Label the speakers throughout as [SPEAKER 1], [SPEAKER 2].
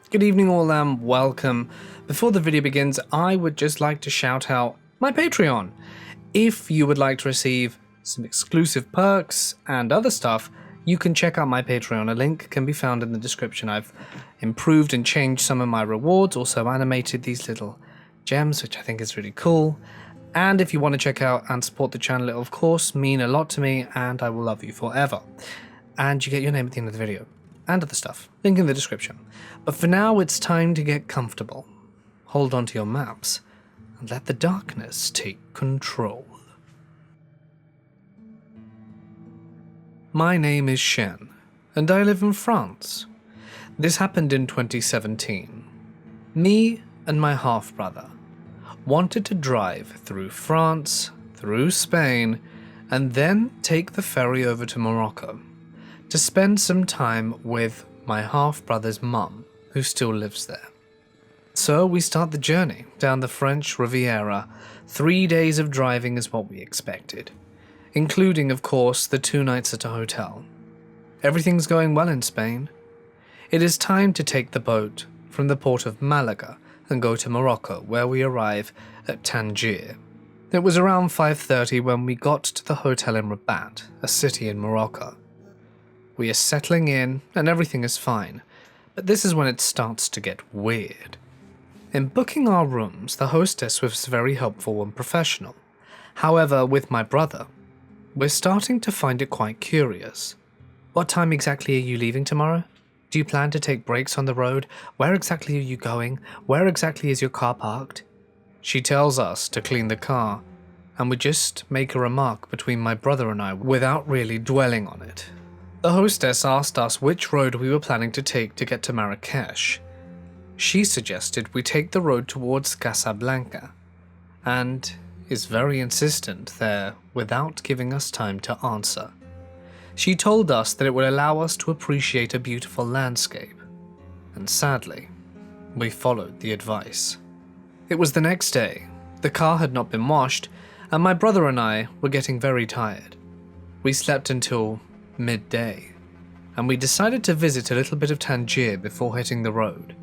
[SPEAKER 1] Good evening all and welcome. Before the video begins, I would just like to shout out my Patreon. If you would like to receive some exclusive perks and other stuff, you can check out my Patreon. A link can be found in the description. I've improved and changed some of my rewards, also animated these little gems, which I think is really cool. And if you want to check out and support the channel, it'll of course mean a lot to me and I will love you forever. And you get your name at the end of the video. And other stuff. Link in the description. But for now, it's time to get comfortable. Hold on to your maps and let the darkness take control. My name is Shen, and I live in France. This happened in 2017. Me and my half-brother wanted to drive through France, through Spain, and then take the ferry over to Morocco to spend some time with my half-brother's mum, who still lives there. So we start the journey down the French Riviera. 3 days of driving is what we expected, including, of course, the 2 nights at a hotel. Everything's going well in Spain. It is time to take the boat from the port of Malaga and go to Morocco, where we arrive at Tangier. It was around 5:30 when we got to the hotel in Rabat, a city in Morocco. We are settling in and everything is fine, but this is when it starts to get weird. In booking our rooms, the hostess was very helpful and professional. However, with my brother, we're starting to find it quite curious. What time exactly are you leaving tomorrow? Do you plan to take breaks on the road? Where exactly are you going? Where exactly is your car parked? She tells us to clean the car, and we just make a remark between my brother and I without really dwelling on it. The hostess asked us which road we were planning to take to get to Marrakesh. She suggested we take the road towards Casablanca, and is very insistent there without giving us time to answer. She told us that it would allow us to appreciate a beautiful landscape, and sadly, we followed the advice. It was the next day. The car had not been washed, and my brother and I were getting very tired. We slept until midday, and we decided to visit a little bit of Tangier before hitting the road.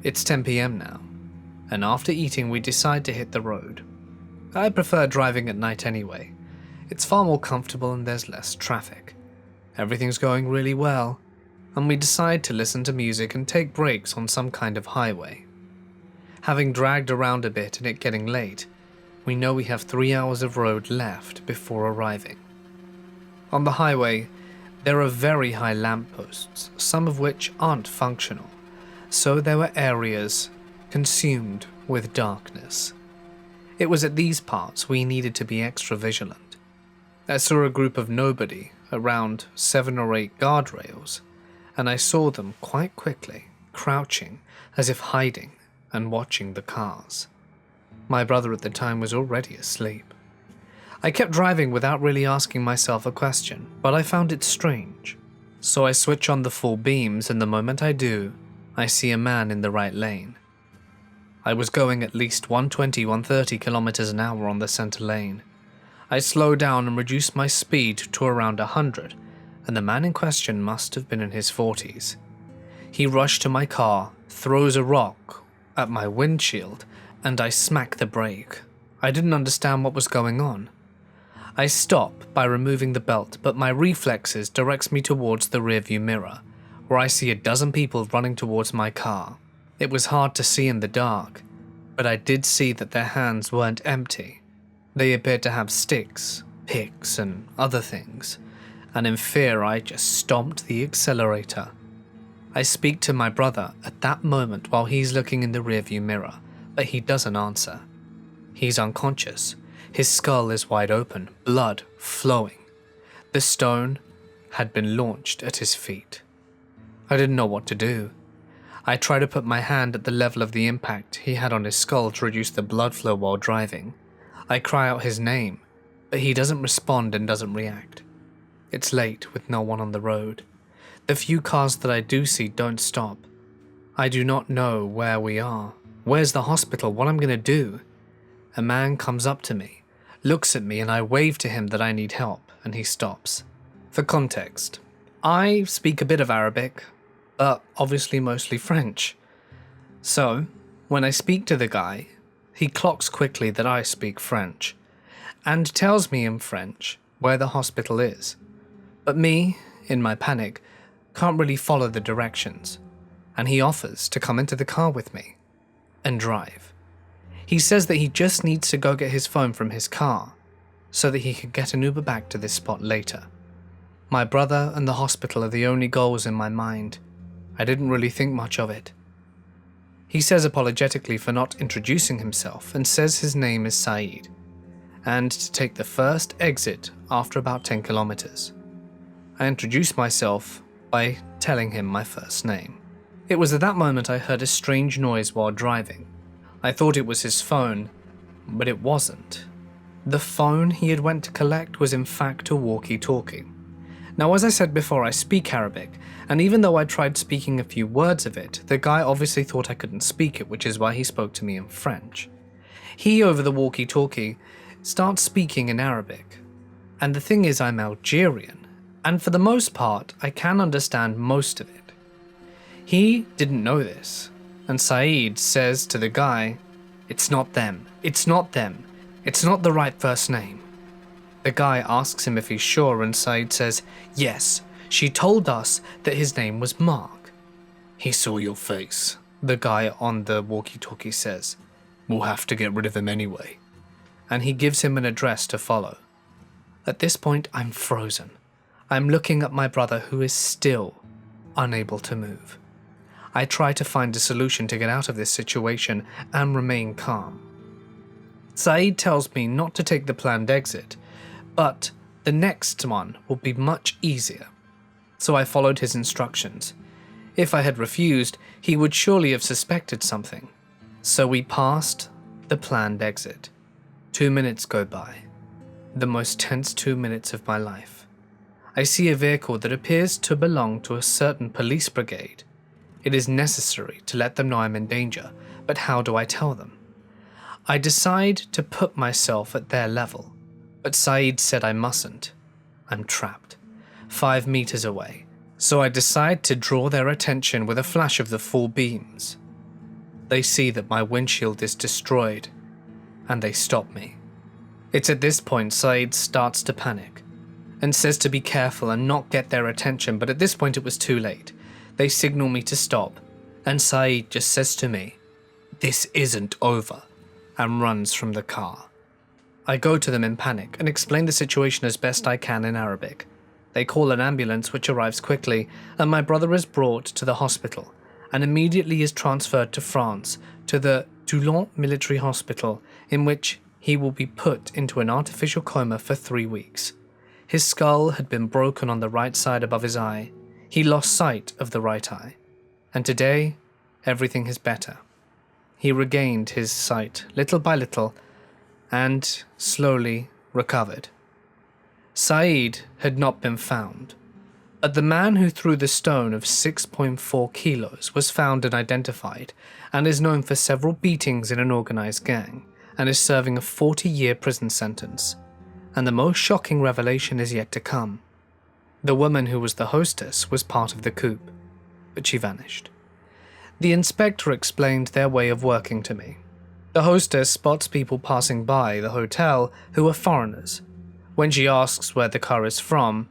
[SPEAKER 1] It's 10 PM now, and after eating we decide to hit the road. I prefer driving at night anyway. It's far more comfortable and there's less traffic. Everything's going really well, and we decide to listen to music and take breaks on some kind of highway. Having dragged around a bit and it getting late, we know we have 3 hours of road left before arriving. On the highway, there are very high lampposts, some of which aren't functional, so there were areas consumed with darkness. It was at these parts we needed to be extra vigilant. I saw a group of nobody around 7 or 8 guardrails, and I saw them quite quickly, crouching as if hiding and watching the cars. My brother at the time was already asleep. I kept driving without really asking myself a question, but I found it strange. So I switch on the full beams, and the moment I do, I see a man in the right lane. I was going at least 120-130 kilometers an hour on the center lane. I slow down and reduce my speed to around 100, and the man in question must have been in his 40s. He rushed to my car, throws a rock at my windshield, and I smack the brake. I didn't understand what was going on. I stop by removing the belt, but my reflexes directs me towards the rearview mirror, where I see a dozen people running towards my car. It was hard to see in the dark, but I did see that their hands weren't empty. They appeared to have sticks, picks, and other things, and in fear I just stomped the accelerator. I speak to my brother at that moment while he's looking in the rearview mirror, but he doesn't answer. He's unconscious. His skull is wide open, blood flowing. The stone had been launched at his feet. I didn't know what to do. I try to put my hand at the level of the impact he had on his skull to reduce the blood flow while driving. I cry out his name, but he doesn't respond and doesn't react. It's late with no one on the road. The few cars that I do see don't stop. I do not know where we are. Where's the hospital? What I'm gonna do? A man comes up to me, looks at me, and I wave to him that I need help, and he stops. For context, I speak a bit of Arabic, but obviously mostly French. So, when I speak to the guy, he clocks quickly that I speak French, and tells me in French where the hospital is. But me, in my panic, can't really follow the directions, and he offers to come into the car with me and drive. He says that he just needs to go get his phone from his car so that he can get an Uber back to this spot later. My brother and the hospital are the only goals in my mind. I didn't really think much of it. He says apologetically for not introducing himself and says his name is Saeed, and to take the first exit after about 10 kilometers. I introduce myself by telling him my first name. It was at that moment I heard a strange noise while driving. I thought it was his phone, but it wasn't. The phone he had went to collect was in fact a walkie-talkie. Now, as I said before, I speak Arabic, and even though I tried speaking a few words of it, the guy obviously thought I couldn't speak it, which is why he spoke to me in French. He, over the walkie-talkie, starts speaking in Arabic. And the thing is, I'm Algerian, and for the most part, I can understand most of it. He didn't know this, and Saeed says to the guy, "It's not them, it's not them, it's not the right first name." The guy asks him if he's sure, and Saeed says, "Yes, she told us that his name was Mark." "He saw your face," the guy on the walkie-talkie says. "We'll have to get rid of him anyway." And he gives him an address to follow. At this point, I'm frozen. I'm looking at my brother, who is still unable to move. I try to find a solution to get out of this situation and remain calm. Saeed tells me not to take the planned exit, but the next one will be much easier. So I followed his instructions. If I had refused, he would surely have suspected something. So we passed the planned exit. 2 minutes go by. The most tense 2 minutes of my life. I see a vehicle that appears to belong to a certain police brigade. It is necessary to let them know I'm in danger, but how do I tell them? I decide to put myself at their level, but Saeed said I mustn't. I'm trapped, 5 meters away, so I decide to draw their attention with a flash of the full beams. They see that my windshield is destroyed, and they stop me. It's at this point Saeed starts to panic, and says to be careful and not get their attention, but at this point it was too late. They signal me to stop, and Saeed just says to me, "This isn't over," and runs from the car. I go to them in panic and explain the situation as best I can in Arabic. They call an ambulance, which arrives quickly, and my brother is brought to the hospital and immediately is transferred to France, to the Toulon military hospital, in which he will be put into an artificial coma for 3 weeks. His skull had been broken on the right side above his eye. He lost sight of the right eye, and today everything is better. He regained his sight little by little and slowly recovered. Saeed had not been found, but the man who threw the stone of 6.4 kilos was found and identified, and is known for several beatings in an organized gang, and is serving a 40-year prison sentence. And the most shocking revelation is yet to come. The woman who was the hostess was part of the coup, but she vanished. The inspector explained their way of working to me. The hostess spots people passing by the hotel who are foreigners. When she asks where the car is from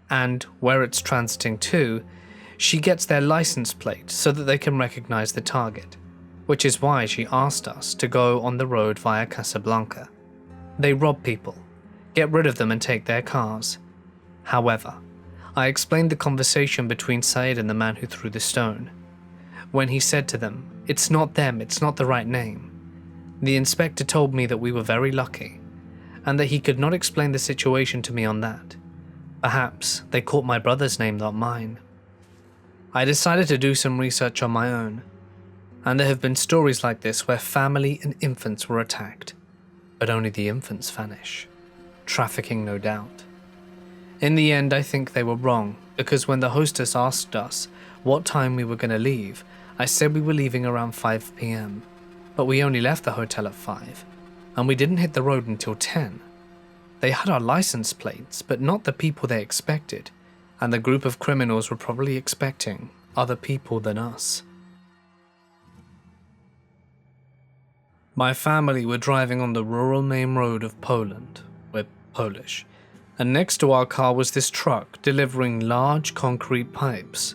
[SPEAKER 1] and where it's transiting to, she gets their license plate so that they can recognize the target, which is why she asked us to go on the road via Casablanca. They rob people, get rid of them and take their cars. However, I explained the conversation between Saeed and the man who threw the stone. When he said to them, "It's not them, it's not the right name," the inspector told me that we were very lucky, and that he could not explain the situation to me on that. Perhaps they caught my brother's name, not mine. I decided to do some research on my own, and there have been stories like this where family and infants were attacked, but only the infants vanish. Trafficking, no doubt. In the end, I think they were wrong, because when the hostess asked us what time we were going to leave, I said we were leaving around 5 p.m, but we only left the hotel at 5, and we didn't hit the road until 10. They had our license plates, but not the people they expected, and the group of criminals were probably expecting other people than us. My family were driving on the rural main road of Poland. We're Polish. And next to our car was this truck delivering large concrete pipes.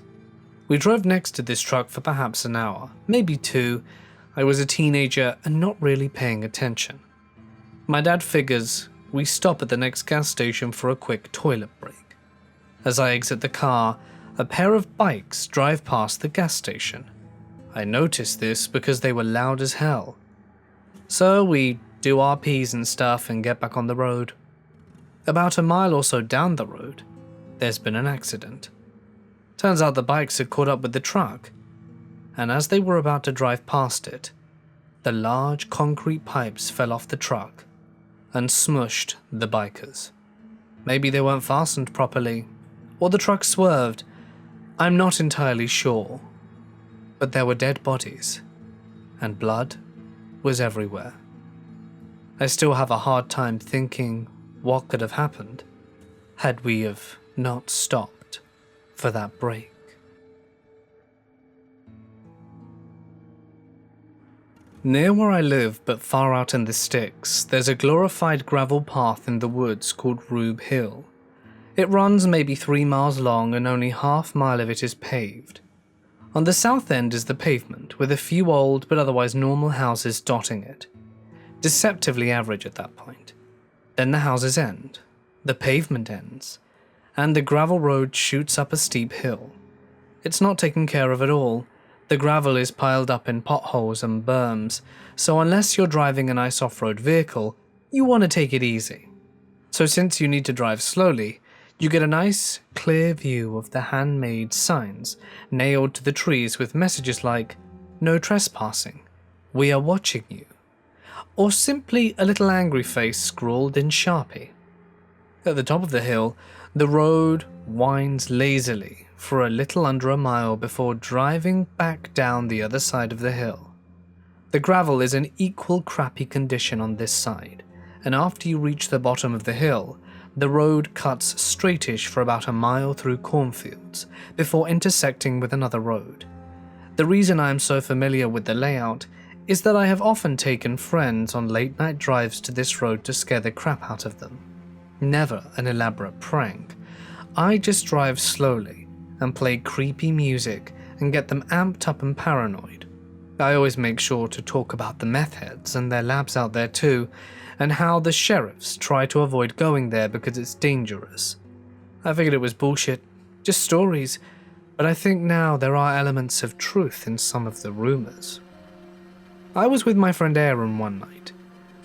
[SPEAKER 1] We drove next to this truck for perhaps an hour, maybe two. I was a teenager and not really paying attention. My dad figures we stop at the next gas station for a quick toilet break. As I exit the car, a pair of bikes drive past the gas station. I noticed this because they were loud as hell. So we do our P's and stuff and get back on the road. About a mile or so down the road, there's been an accident. Turns out the bikes had caught up with the truck, and as they were about to drive past it, the large concrete pipes fell off the truck and smushed the bikers. Maybe they weren't fastened properly, or the truck swerved. I'm not entirely sure, but there were dead bodies, and blood was everywhere. I still have a hard time thinking what could have happened had we have not stopped for that break. Near where I live, but far out in the sticks, there's a glorified gravel path in the woods called Rube Hill. It runs maybe 3 miles long and only half mile of it is paved. On the south end is the pavement, with a few old but otherwise normal houses dotting it. Deceptively average at that point. Then the houses end, the pavement ends, and the gravel road shoots up a steep hill. It's not taken care of at all. The gravel is piled up in potholes and berms, so unless you're driving a nice off-road vehicle, you want to take it easy. So since you need to drive slowly, you get a nice, clear view of the handmade signs nailed to the trees with messages like, "No trespassing," "We are watching you," or simply a little angry face scrawled in Sharpie. At the top of the hill, the road winds lazily for a little under a mile before driving back down the other side of the hill. The gravel is in equal crappy condition on this side, and after you reach the bottom of the hill, the road cuts straightish for about a mile through cornfields before intersecting with another road. The reason I am so familiar with the layout is that I have often taken friends on late-night drives to this road to scare the crap out of them. Never an elaborate prank. I just drive slowly and play creepy music and get them amped up and paranoid. I always make sure to talk about the meth heads and their labs out there too, and how the sheriffs try to avoid going there because it's dangerous. I figured it was bullshit, just stories, but I think now there are elements of truth in some of the rumors. I was with my friend Aaron one night,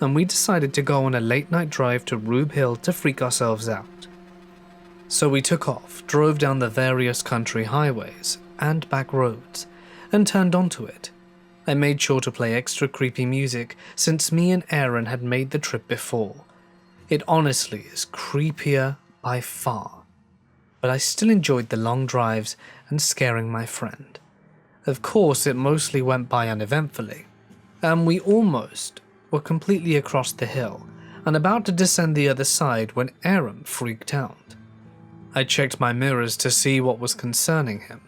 [SPEAKER 1] and we decided to go on a late-night drive to Rube Hill to freak ourselves out. So we took off, drove down the various country highways and back roads, and turned onto it. I made sure to play extra creepy music since me and Aaron had made the trip before. It honestly is creepier by far, but I still enjoyed the long drives and scaring my friend. Of course, it mostly went by uneventfully, and we almost were completely across the hill and about to descend the other side when Aaron freaked out. I checked my mirrors to see what was concerning him,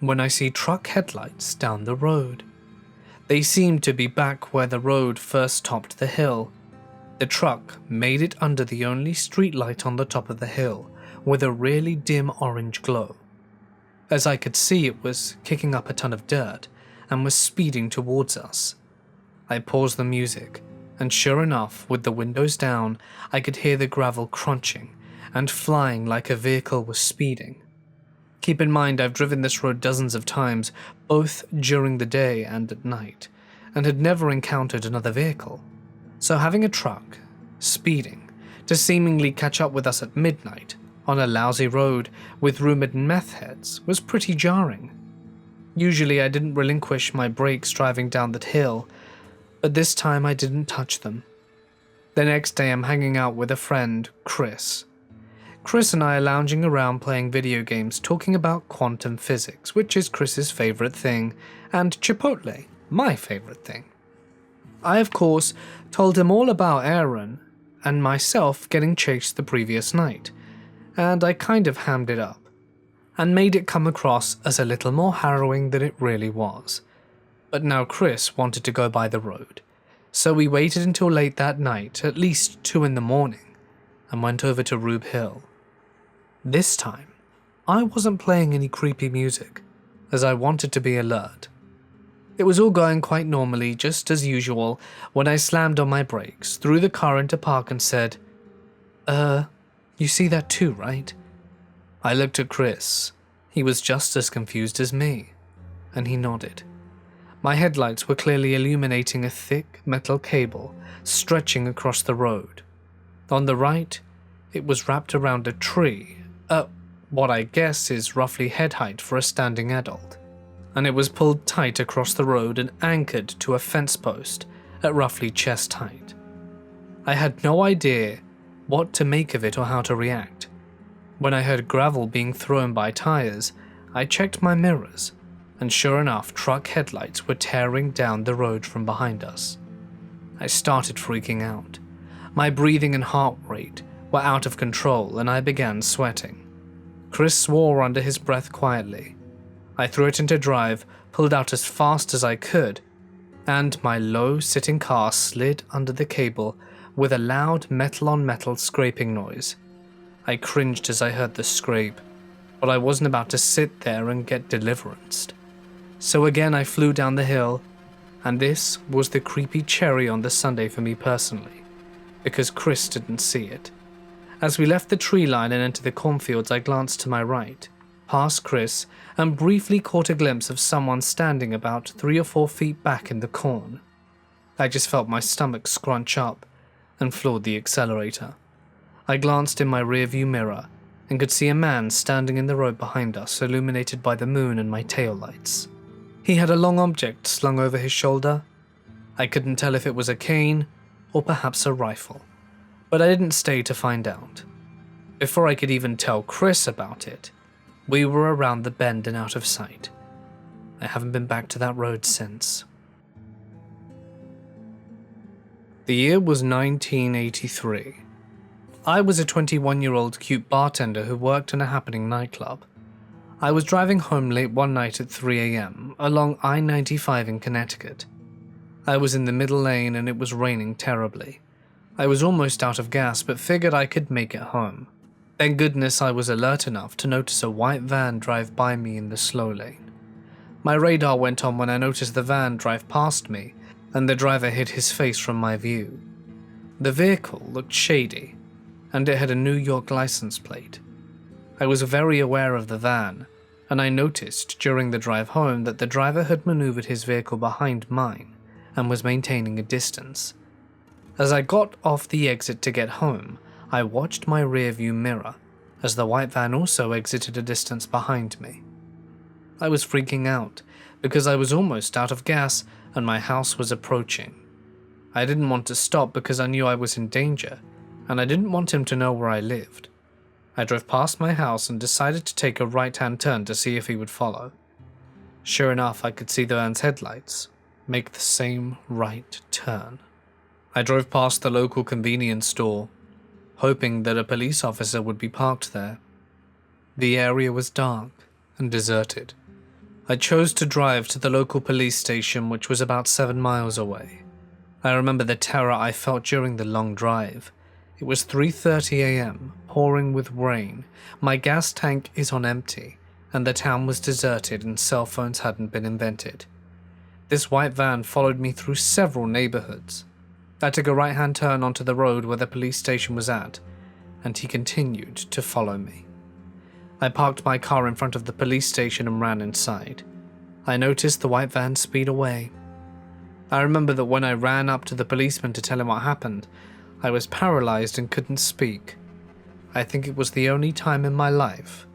[SPEAKER 1] when I see truck headlights down the road. They seemed to be back where the road first topped the hill. The truck made it under the only street light on the top of the hill, with a really dim orange glow. As I could see, it was kicking up a ton of dirt and was speeding towards us. I paused the music, and sure enough, with the windows down, I could hear the gravel crunching and flying like a vehicle was speeding. Keep in mind I've driven this road dozens of times, both during the day and at night, and had never encountered another vehicle. So having a truck, speeding, to seemingly catch up with us at midnight, on a lousy road with rumored meth heads, was pretty jarring. Usually I didn't relinquish my brakes driving down that hill, but this time I didn't touch them. The next day I'm hanging out with a friend, Chris. Chris and I are lounging around playing video games talking about quantum physics, which is Chris's favorite thing, and Chipotle, my favorite thing. I, of course, told him all about Aaron and myself getting chased the previous night, and I kind of hammed it up, and made it come across as a little more harrowing than it really was. But now Chris wanted to go by the road. So we waited until late that night, at least 2 in the morning, and went over to Rube Hill. This time, I wasn't playing any creepy music, as I wanted to be alert. It was all going quite normally, just as usual, when I slammed on my brakes, threw the car into park and said, you see that too, right? I looked at Chris. He was just as confused as me, and he nodded. My headlights were clearly illuminating a thick metal cable stretching across the road. On the right, it was wrapped around a tree, what I guess is roughly head height for a standing adult, and it was pulled tight across the road and anchored to a fence post at roughly chest height. I had no idea what to make of it or how to react. When I heard gravel being thrown by tires, I checked my mirrors, and sure enough, truck headlights were tearing down the road from behind us. I started freaking out. My breathing and heart rate were out of control, and I began sweating. Chris swore under his breath quietly. I threw it into drive, pulled out as fast as I could, and my low-sitting car slid under the cable with a loud metal-on-metal scraping noise. I cringed as I heard the scrape, but I wasn't about to sit there and get deliveranced. So again I flew down the hill, and this was the creepy cherry on the sundae for me personally, because Chris didn't see it. As we left the tree line and entered the cornfields, I glanced to my right, past Chris, and briefly caught a glimpse of someone standing about 3 or 4 feet back in the corn. I just felt my stomach scrunch up and floored the accelerator. I glanced in my rearview mirror and could see a man standing in the road behind us, illuminated by the moon and my taillights. He had a long object slung over his shoulder. I couldn't tell if it was a cane or perhaps a rifle, but I didn't stay to find out. Before I could even tell Chris about it, we were around the bend and out of sight. I haven't been back to that road since. The year was 1983. I was a 21-year-old cute bartender who worked in a happening nightclub. I was driving home late one night at 3 a.m. along I-95 in Connecticut. I was in the middle lane and it was raining terribly. I was almost out of gas but figured I could make it home. Thank goodness I was alert enough to notice a white van drive by me in the slow lane. My radar went on when I noticed the van drive past me and the driver hid his face from my view. The vehicle looked shady, and it had a New York license plate. I was very aware of the van, and I noticed during the drive home that the driver had maneuvered his vehicle behind mine and was maintaining a distance. As I got off the exit to get home, I watched my rearview mirror as the white van also exited a distance behind me. I was freaking out because I was almost out of gas and my house was approaching. I didn't want to stop because I knew I was in danger, and I didn't want him to know where I lived. I drove past my house and decided to take a right-hand turn to see if he would follow. Sure enough, I could see the van's headlights make the same right turn. I drove past the local convenience store, hoping that a police officer would be parked there. The area was dark and deserted. I chose to drive to the local police station, which was about 7 miles away. I remember the terror I felt during the long drive. It was 3:30 a.m., pouring with rain. My gas tank is on empty, and the town was deserted and cell phones hadn't been invented. This white van followed me through several neighborhoods. I took a right-hand turn onto the road where the police station was at, and he continued to follow me. I parked my car in front of the police station and ran inside. I noticed the white van speed away. I remember that when I ran up to the policeman to tell him what happened, I was paralyzed and couldn't speak. I think it was the only time in my life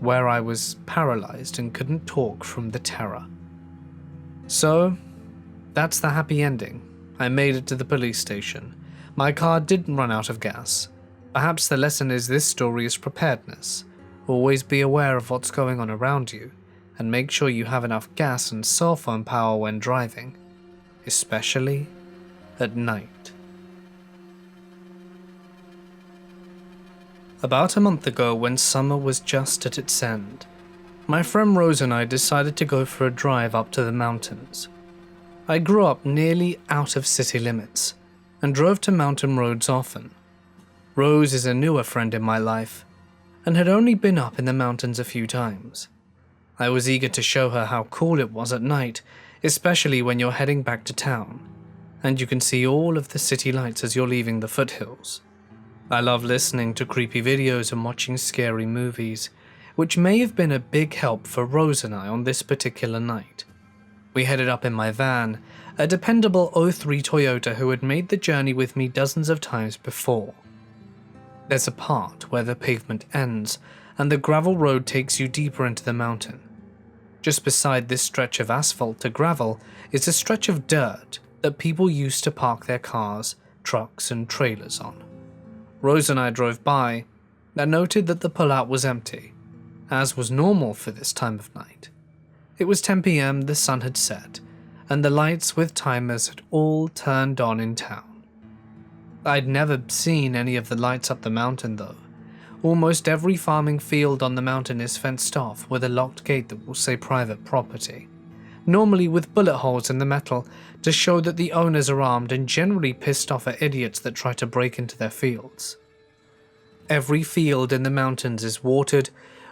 [SPEAKER 1] where I was paralyzed and couldn't talk from the terror. So, that's the happy ending. I made it to the police station. My car didn't run out of gas. Perhaps the lesson is this story is preparedness. Always be aware of what's going on around you, and make sure you have enough gas and cell phone power when driving, especially at night. About a month ago, when summer was just at its end, my friend Rose and I decided to go for a drive up to the mountains. I grew up nearly out of city limits and drove to mountain roads often. Rose is a newer friend in my life and had only been up in the mountains a few times. I was eager to show her how cool it was at night, especially when you're heading back to town, and you can see all of the city lights as you're leaving the foothills. I love listening to creepy videos and watching scary movies, which may have been a big help for Rose and I on this particular night. We headed up in my van, a dependable '03 Toyota who had made the journey with me dozens of times before. There's a part where the pavement ends and the gravel road takes you deeper into the mountain. Just beside this stretch of asphalt to gravel is a stretch of dirt that people used to park their cars, trucks and trailers on. Rose and I drove by and noted that the pullout was empty, as was normal for this time of night. It was 10 p.m, the sun had set, and the lights with timers had all turned on in town. I'd never seen any of the lights up the mountain though. Almost every farming field on the mountain is fenced off with a locked gate that will say private property, normally with bullet holes in the metal to show that the owners are armed and generally pissed off at idiots that try to break into their fields. Every field in the mountains is watered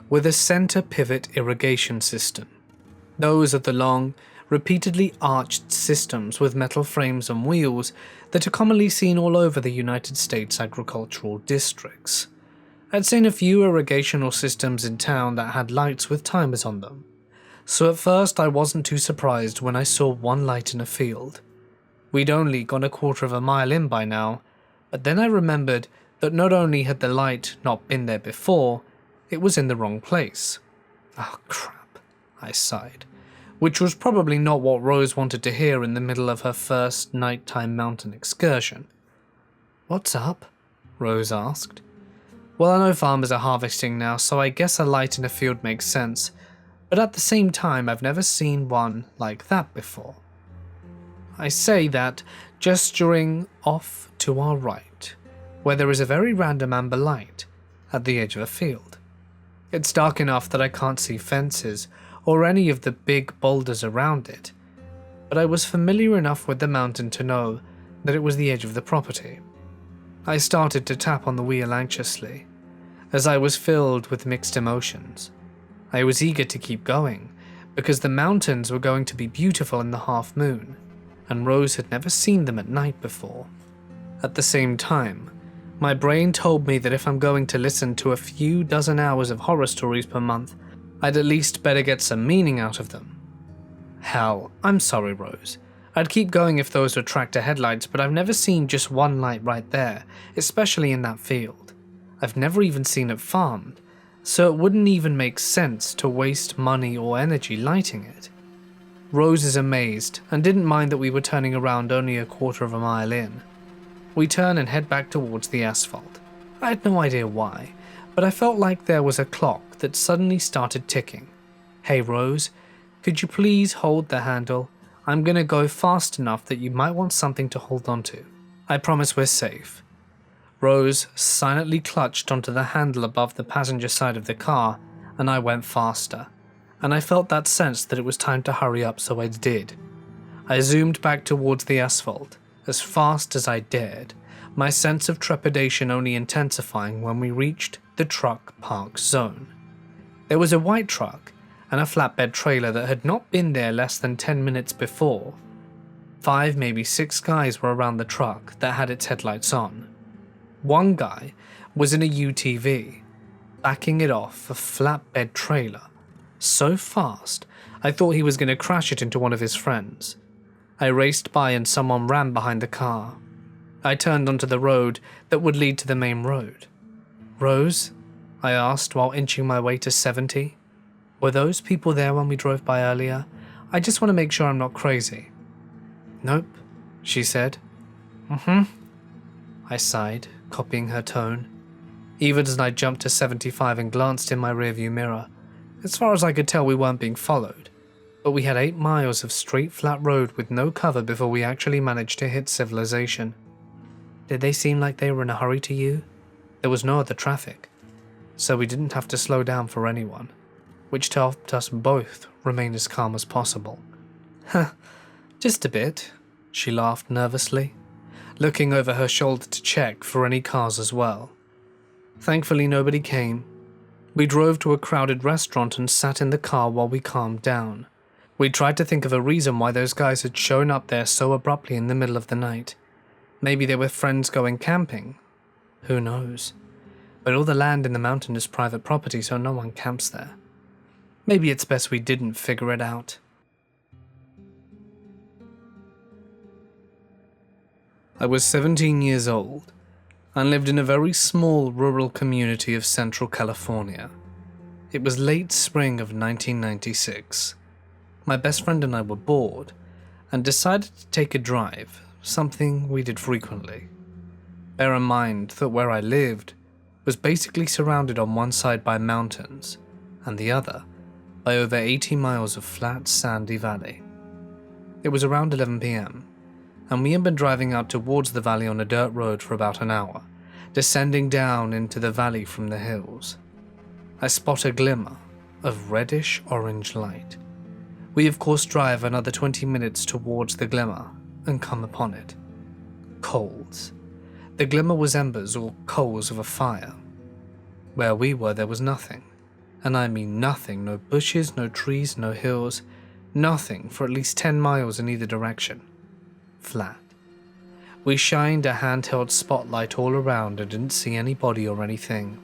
[SPEAKER 1] with a center pivot irrigation system. Those are the long, repeatedly arched systems with metal frames and wheels that are commonly seen all over the United States agricultural districts. I'd seen a few irrigational systems in town that had lights with timers on them, so at first I wasn't too surprised when I saw one light in a field. We'd only gone a quarter of a mile in by now, but then I remembered that not only had the light not been there before, it was in the wrong place. Oh crap, I sighed, which was probably not what Rose wanted to hear in the middle of her first nighttime mountain excursion. "What's up?" Rose asked. Well, I know farmers are harvesting now, so I guess a light in a field makes sense, but at the same time I've never seen one like that before. I say that, gesturing off to our right, where there is a very random amber light at the edge of a field. It's dark enough that I can't see fences or any of the big boulders around it, but I was familiar enough with the mountain to know that it was the edge of the property. I started to tap on the wheel anxiously, as I was filled with mixed emotions. I was eager to keep going, because the mountains were going to be beautiful in the half moon, and Rose had never seen them at night before. At the same time, my brain told me that if I'm going to listen to a few dozen hours of horror stories per month, I'd at least better get some meaning out of them. Hell, I'm sorry, Rose. I'd keep going if those were tractor headlights, but I've never seen just one light right there, especially in that field. I've never even seen it farmed, so it wouldn't even make sense to waste money or energy lighting it. Rose is amazed and didn't mind that we were turning around only a quarter of a mile in. We turn and head back towards the asphalt. I had no idea why, but I felt like there was a clock that suddenly started ticking. "Hey Rose, could you please hold the handle? I'm gonna go fast enough that you might want something to hold on to. I promise we're safe." Rose silently clutched onto the handle above the passenger side of the car, and I went faster, and I felt that sense that it was time to hurry up, so I did. I zoomed back towards the asphalt, as fast as I dared, my sense of trepidation only intensifying when we reached the truck park zone. There was a white truck and a flatbed trailer that had not been there less than 10 minutes before. 5, maybe 6 guys were around the truck that had its headlights on. One guy was in a UTV, backing it off a flatbed trailer, so fast I thought he was going to crash it into one of his friends. I raced by and someone ran behind the car. I turned onto the road that would lead to the main road. "Rose?" I asked while inching my way to 70. "Were those people there when we drove by earlier? I just want to make sure I'm not crazy." "Nope," she said. I sighed, copying her tone, even as I jumped to 75 and glanced in my rearview mirror. As far as I could tell, we weren't being followed, but we had 8 miles of straight flat road with no cover before we actually managed to hit civilization. "Did they seem like they were in a hurry to you?" There was no other traffic, so we didn't have to slow down for anyone, which helped us both remain as calm as possible. Just a bit, she laughed nervously, looking over her shoulder to check for any cars as well. Thankfully, nobody came. We drove to a crowded restaurant and sat in the car while we calmed down. We tried to think of a reason why those guys had shown up there so abruptly in the middle of the night. Maybe they were friends going camping. Who knows? But all the land in the mountain is private property, so no one camps there. Maybe it's best we didn't figure it out. I was 17 years old and lived in a very small rural community of Central California. It was late spring of 1996. My best friend and I were bored and decided to take a drive, something we did frequently. Bear in mind that where I lived was basically surrounded on one side by mountains and the other by over 80 miles of flat, sandy valley. It was around 11 p.m. and we had been driving out towards the valley on a dirt road for about an hour, descending down into the valley from the hills. I spot a glimmer of reddish-orange light. We of course drive another 20 minutes towards the glimmer and come upon it. Coals. The glimmer was embers or coals of a fire. Where we were there was nothing, and I mean nothing, no bushes, no trees, no hills, nothing for at least 10 miles in either direction. Flat. We shined a handheld spotlight all around and didn't see anybody or anything.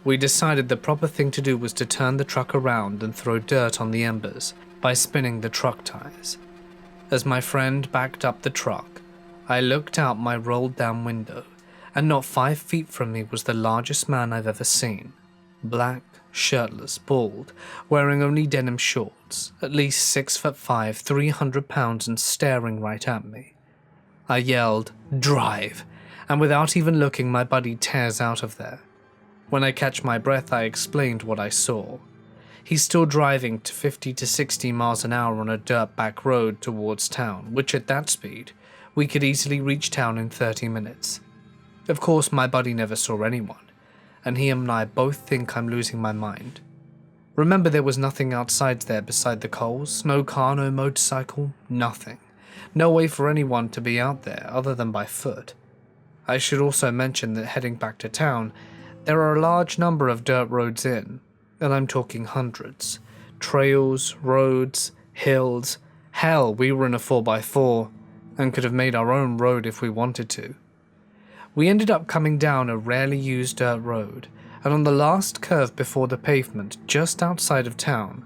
[SPEAKER 1] We decided the proper thing to do was to turn the truck around and throw dirt on the embers by spinning the truck tires. As my friend backed up the truck, I looked out my rolled down window, and not 5 feet from me was the largest man I've ever seen. Black, shirtless, bald, wearing only denim shorts, at least 6'5", 300 pounds, and staring right at me. I yelled, "Drive!" and without even looking, my buddy tears out of there. When I catch my breath, I explained what I saw. He's still driving to 50 to 60 miles an hour on a dirt back road towards town, which at that speed, we could easily reach town in 30 minutes. Of course, my buddy never saw anyone, and he and I both think I'm losing my mind. Remember, there was nothing outside there beside the coals, no car, no motorcycle, nothing. No way for anyone to be out there other than by foot. I should also mention that heading back to town, there are a large number of dirt roads in, and I'm talking hundreds. Trails, roads, hills. Hell, we were in a 4x4 and could have made our own road if we wanted to. We ended up coming down a rarely used dirt road, and on the last curve before the pavement, just outside of town,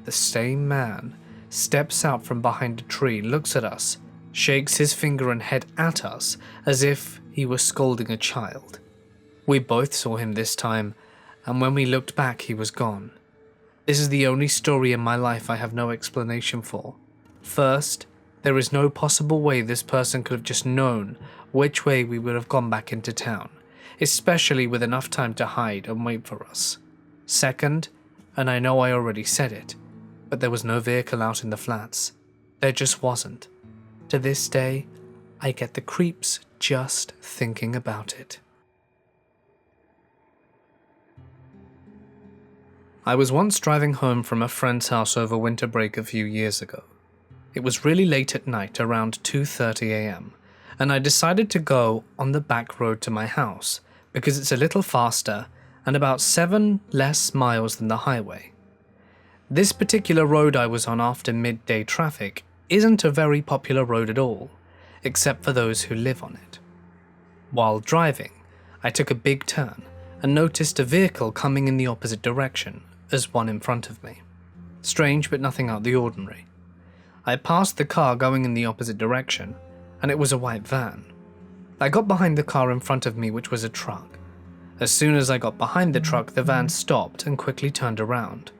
[SPEAKER 1] the same man steps out from behind a tree, looks at us, shakes his finger and head at us as if he were scolding a child. We both saw him this time, and when we looked back, he was gone. This is the only story in my life I have no explanation for. First, there is no possible way this person could have just known which way we would have gone back into town, especially with enough time to hide and wait for us. Second, and I know I already said it, but there was no vehicle out in the flats. There just wasn't. To this day, I get the creeps just thinking about it. I was once driving home from a friend's house over winter break a few years ago. It was really late at night, around 2:30 a.m., and I decided to go on the back road to my house because it's a little faster and about 7 less miles than the highway. This particular road I was on after midday traffic isn't a very popular road at all, except for those who live on it. While driving, I took a big turn and noticed a vehicle coming in the opposite direction as one in front of me. Strange, but nothing out of the ordinary. I passed the car going in the opposite direction, and it was a white van. I got behind the car in front of me, which was a truck. As soon as I got behind the truck, the van stopped and quickly turned around.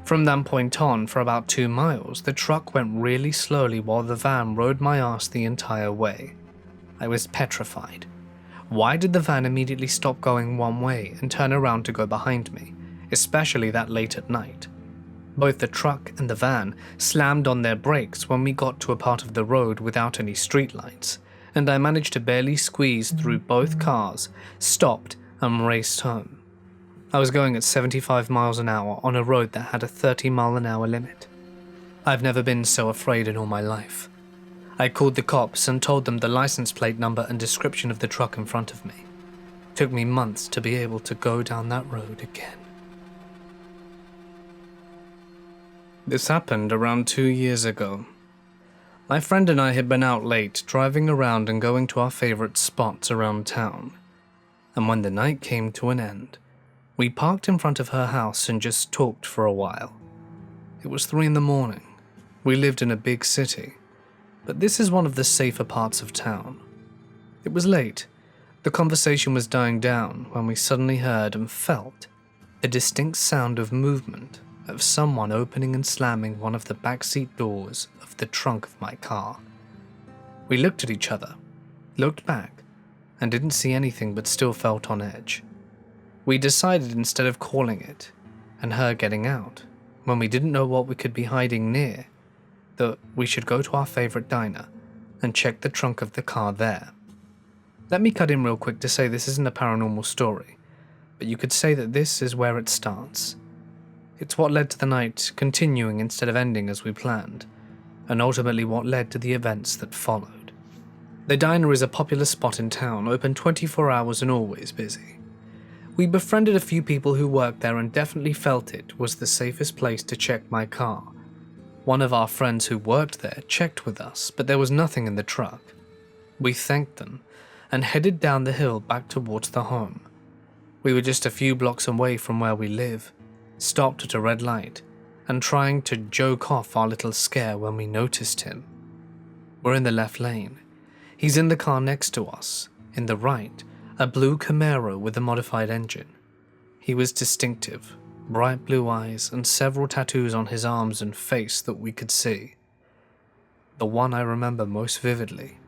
[SPEAKER 1] From that point on, for about 2 miles, the truck went really slowly while the van rode my ass the entire way. I was petrified. Why did the van immediately stop going one way and turn around to go behind me, especially that late at night? Both the truck and the van slammed on their brakes when we got to a part of the road without any streetlights, and I managed to barely squeeze through both cars, stopped, and raced home. I was going at 75 miles an hour on a road that had a 30-mile-an-hour limit. I've never been so afraid in all my life. I called the cops and told them the license plate number and description of the truck in front of me. It took me months to be able to go down that road again. This happened around 2 years ago. My friend and I had been out late, driving around and going to our favorite spots around town. And when the night came to an end, we parked in front of her house and just talked for a while. It was 3 a.m. We lived in a big city, but this is one of the safer parts of town. It was late. The conversation was dying down when we suddenly heard and felt a distinct sound of movement, of someone opening and slamming one of the backseat doors of the trunk of my car. We looked at each other, looked back, and didn't see anything but still felt on edge. We decided instead of calling it and her getting out, when we didn't know what we could be hiding near, that we should go to our favorite diner and check the trunk of the car there. Let me cut in real quick to say this isn't a paranormal story, but you could say that this is where it starts. It's what led to the night continuing instead of ending as we planned, and ultimately what led to the events that followed. The diner is a popular spot in town, open 24 hours and always busy. We befriended a few people who worked there and definitely felt it was the safest place to check my car. One of our friends who worked there checked with us, but there was nothing in the truck. We thanked them and headed down the hill back towards the home. We were just a few blocks away from where we live, stopped at a red light, and trying to joke off our little scare when we noticed him. We're in the left lane. He's in the car next to us. In the right, a blue Camaro with a modified engine. He was distinctive, bright blue eyes and several tattoos on his arms and face that we could see. The one I remember most vividly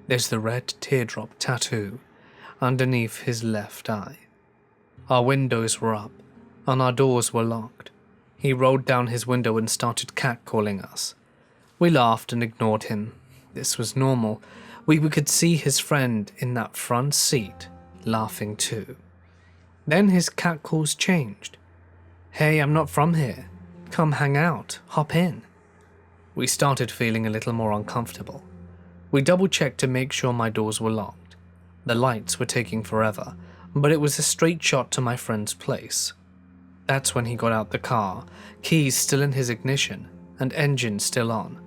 [SPEAKER 1] is the red teardrop tattoo underneath his left eye. Our windows were up and our doors were locked. He rolled down his window and started catcalling us. We laughed and ignored him. This was normal. We could see his friend in that front seat laughing too. Then his catcalls changed. "Hey, I'm not from here. Come hang out. Hop in." We started feeling a little more uncomfortable. We double-checked to make sure my doors were locked. The lights were taking forever, but it was a straight shot to my friend's place. That's when he got out the car, keys still in his ignition, and engine still on.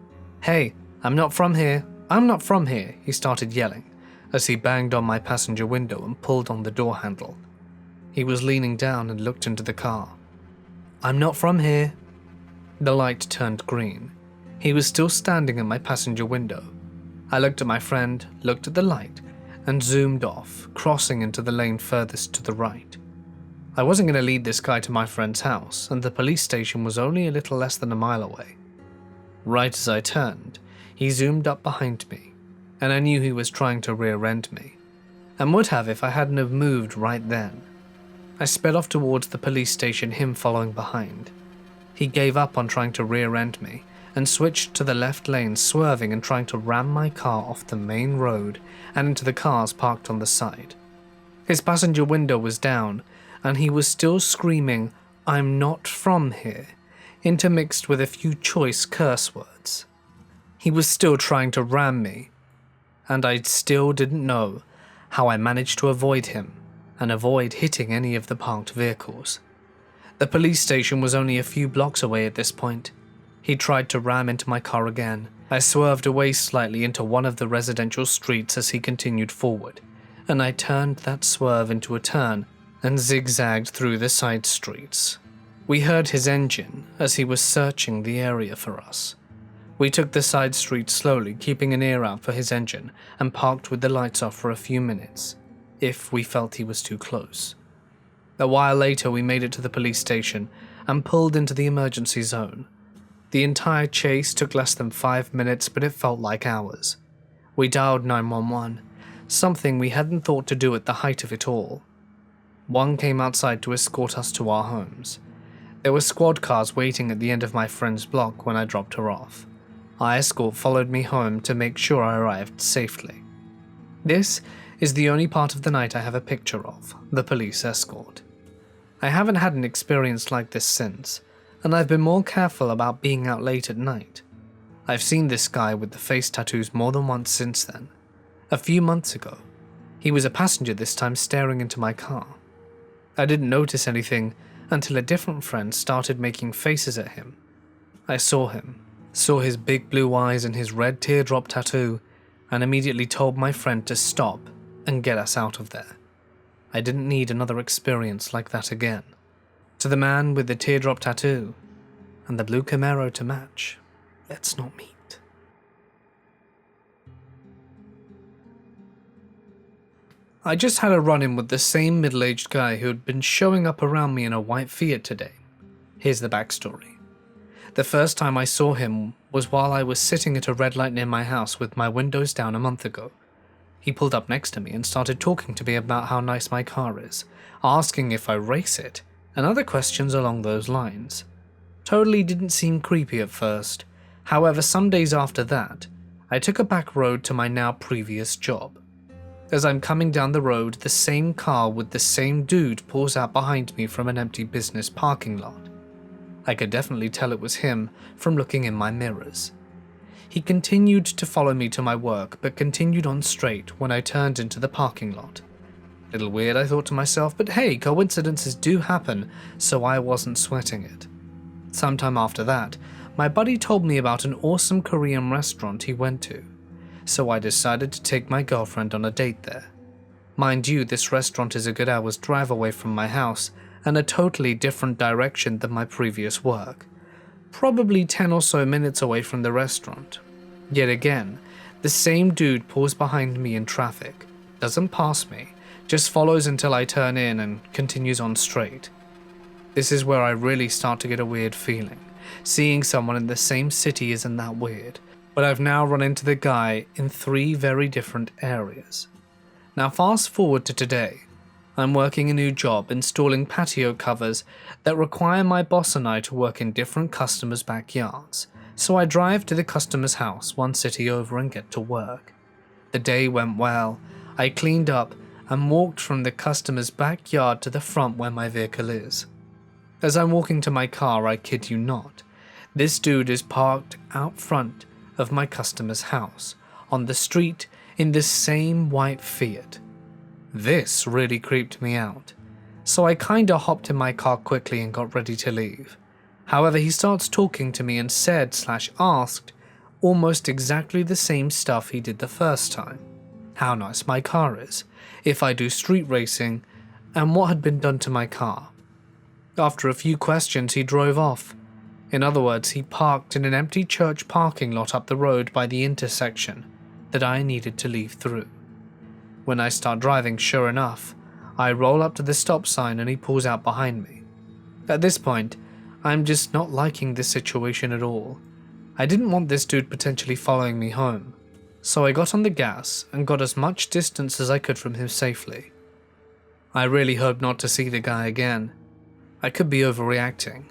[SPEAKER 1] "Hey, I'm not from here. I'm not from here," he started yelling as he banged on my passenger window and pulled on the door handle. He was leaning down and looked into the car. "I'm not from here." The light turned green. He was still standing at my passenger window. I looked at my friend, looked at the light, and zoomed off, crossing into the lane furthest to the right. I wasn't going to lead this guy to my friend's house, and the police station was only a little less than a mile away. Right as I turned, he zoomed up behind me, and I knew he was trying to rear-end me, and would have if I hadn't have moved right then. I sped off towards the police station, him following behind. He gave up on trying to rear-end me, and switched to the left lane, swerving and trying to ram my car off the main road and into the cars parked on the side. His passenger window was down, and he was still screaming, "I'm not from here," intermixed with a few choice curse words. He was still trying to ram me, and I still didn't know how I managed to avoid him and avoid hitting any of the parked vehicles. The police station was only a few blocks away at this point. He tried to ram into my car again. I swerved away slightly into one of the residential streets as he continued forward, and I turned that swerve into a turn and zigzagged through the side streets. We heard his engine as he was searching the area for us. We took the side streets slowly, keeping an ear out for his engine, and parked with the lights off for a few minutes, if we felt he was too close. A while later, we made it to the police station and pulled into the emergency zone. The entire chase took less than 5 minutes, but it felt like hours. We dialed 911, something we hadn't thought to do at the height of it all. One came outside to escort us to our homes. There were squad cars waiting at the end of my friend's block when I dropped her off. Our escort followed me home to make sure I arrived safely. This is the only part of the night I have a picture of, the police escort. I haven't had an experience like this since, and I've been more careful about being out late at night. I've seen this guy with the face tattoos more than once since then. A few months ago, he was a passenger this time staring into my car. I didn't notice anything until a different friend started making faces at him. I saw him, saw his big blue eyes and his red teardrop tattoo, and immediately told my friend to stop and get us out of there. I didn't need another experience like that again. To the man with the teardrop tattoo and the blue Camaro to match, let's not meet. I just had a run-in with the same middle-aged guy who had been showing up around me in a white Fiat today. Here's the backstory. The first time I saw him was while I was sitting at a red light near my house with my windows down a month ago. He pulled up next to me and started talking to me about how nice my car is, asking if I race it, and other questions along those lines. Totally didn't seem creepy at first. However, some days after that, I took a back road to my now previous job. As I'm coming down the road, the same car with the same dude pulls out behind me from an empty business parking lot. I could definitely tell it was him from looking in my mirrors. He continued to follow me to my work, but continued on straight when I turned into the parking lot. Little weird, I thought to myself, but hey, coincidences do happen, so I wasn't sweating it. Sometime after that, my buddy told me about an awesome Korean restaurant he went to, so I decided to take my girlfriend on a date there. Mind you, this restaurant is a good hour's drive away from my house and a totally different direction than my previous work. Probably 10 or so minutes away from the restaurant. Yet again, the same dude pulls behind me in traffic, doesn't pass me, just follows until I turn in and continues on straight. This is where I really start to get a weird feeling. Seeing someone in the same city isn't that weird, but I've now run into the guy in 3 very different areas. Now fast forward to today. I'm working a new job installing patio covers that require my boss and I to work in different customers' backyards, so I drive to the customer's house 1 city over and get to work. The day went well. I cleaned up and walked from the customer's backyard to the front where my vehicle is. As I'm walking to my car, I kid you not, this dude is parked out front of my customer's house, on the street in this same white Fiat. This really creeped me out, so I kinda hopped in my car quickly and got ready to leave. However, he starts talking to me and said/asked almost exactly the same stuff he did the first time. How nice my car is, if I do street racing, and what had been done to my car. After a few questions, he drove off. In other words, he parked in an empty church parking lot up the road by the intersection that I needed to leave through. When I start driving, sure enough, I roll up to the stop sign and he pulls out behind me. At this point, I'm just not liking this situation at all. I didn't want this dude potentially following me home, so I got on the gas and got as much distance as I could from him safely. I really hope not to see the guy again. I could be overreacting,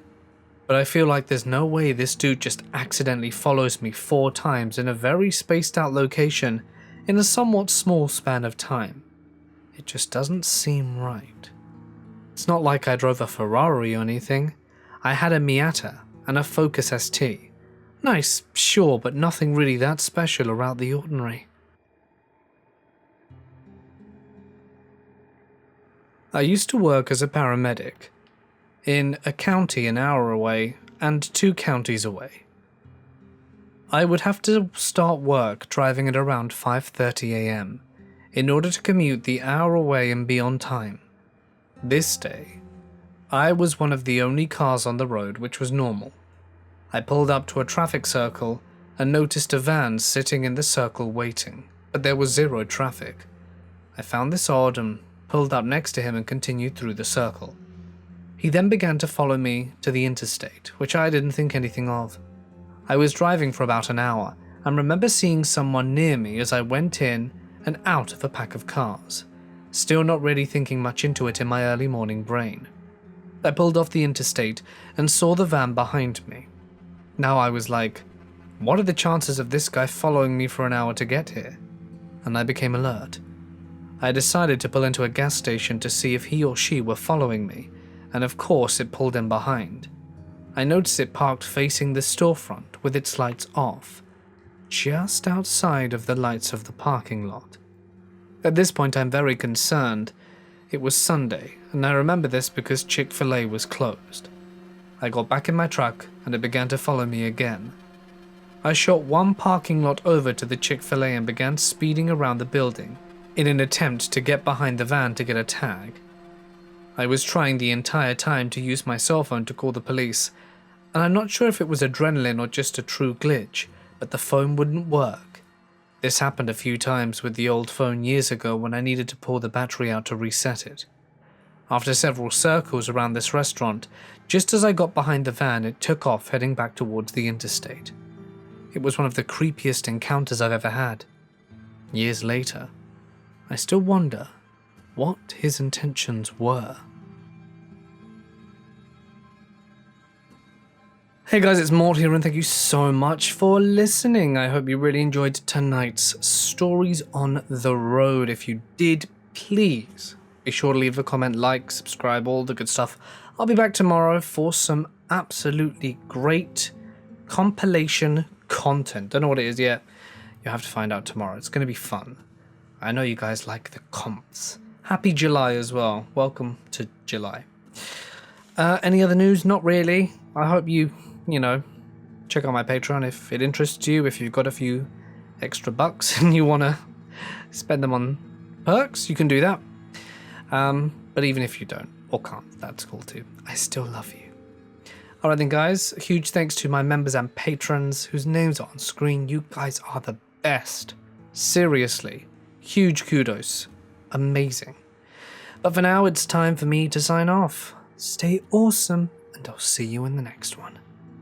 [SPEAKER 1] but I feel like there's no way this dude just accidentally follows me 4 times in a very spaced out location in a somewhat small span of time. It just doesn't seem right. It's not like I drove a Ferrari or anything. I had a Miata and a Focus ST. Nice, sure, but nothing really that special or out the ordinary. I used to work as a paramedic in a county an hour away and 2 counties away. I would have to start work driving at around 5:30 a.m. in order to commute the hour away and be on time. This day, I was one of the only cars on the road, which was normal. I pulled up to a traffic circle and noticed a van sitting in the circle waiting, but there was 0 traffic. I found this odd and pulled up next to him and continued through the circle. He then began to follow me to the interstate, which I didn't think anything of. I was driving for about an hour and remember seeing someone near me as I went in and out of a pack of cars, still not really thinking much into it in my early morning brain. I pulled off the interstate and saw the van behind me. Now I was like, what are the chances of this guy following me for an hour to get here? And I became alert. I decided to pull into a gas station to see if he or she were following me, and of course it pulled in behind. I noticed it parked facing the storefront with its lights off, just outside of the lights of the parking lot. At this point, I'm very concerned. It was Sunday, and I remember this because Chick-fil-A was closed. I got back in my truck, and it began to follow me again. I shot one parking lot over to the Chick-fil-A and began speeding around the building in an attempt to get behind the van to get a tag. I was trying the entire time to use my cell phone to call the police, and I'm not sure if it was adrenaline or just a true glitch, but the phone wouldn't work. This happened a few times with the old phone years ago when I needed to pull the battery out to reset it. After several circles around this restaurant, just as I got behind the van, it took off heading back towards the interstate. It was one of the creepiest encounters I've ever had. Years later, I still wonder what his intentions were. Hey guys, it's Mort here and thank you so much for listening. I hope you really enjoyed tonight's Stories on the Road. If you did, please be sure to leave a comment, like, subscribe, all the good stuff. I'll be back tomorrow for some absolutely great compilation content. Don't know what it is yet. You'll have to find out tomorrow. It's going to be fun. I know you guys like the comps. Happy July as well. Welcome to July. Any other news? Not really. I hope you check out my Patreon if it interests you. If you've got a few extra bucks and you want to spend them on perks, you can do that. But even if you don't or can't, that's cool too. I still love you. Alright then guys, huge thanks to my members and patrons whose names are on screen. You guys are the best. Seriously. Huge kudos. Amazing. But for now, it's time for me to sign off. Stay awesome, and I'll see you in the next one.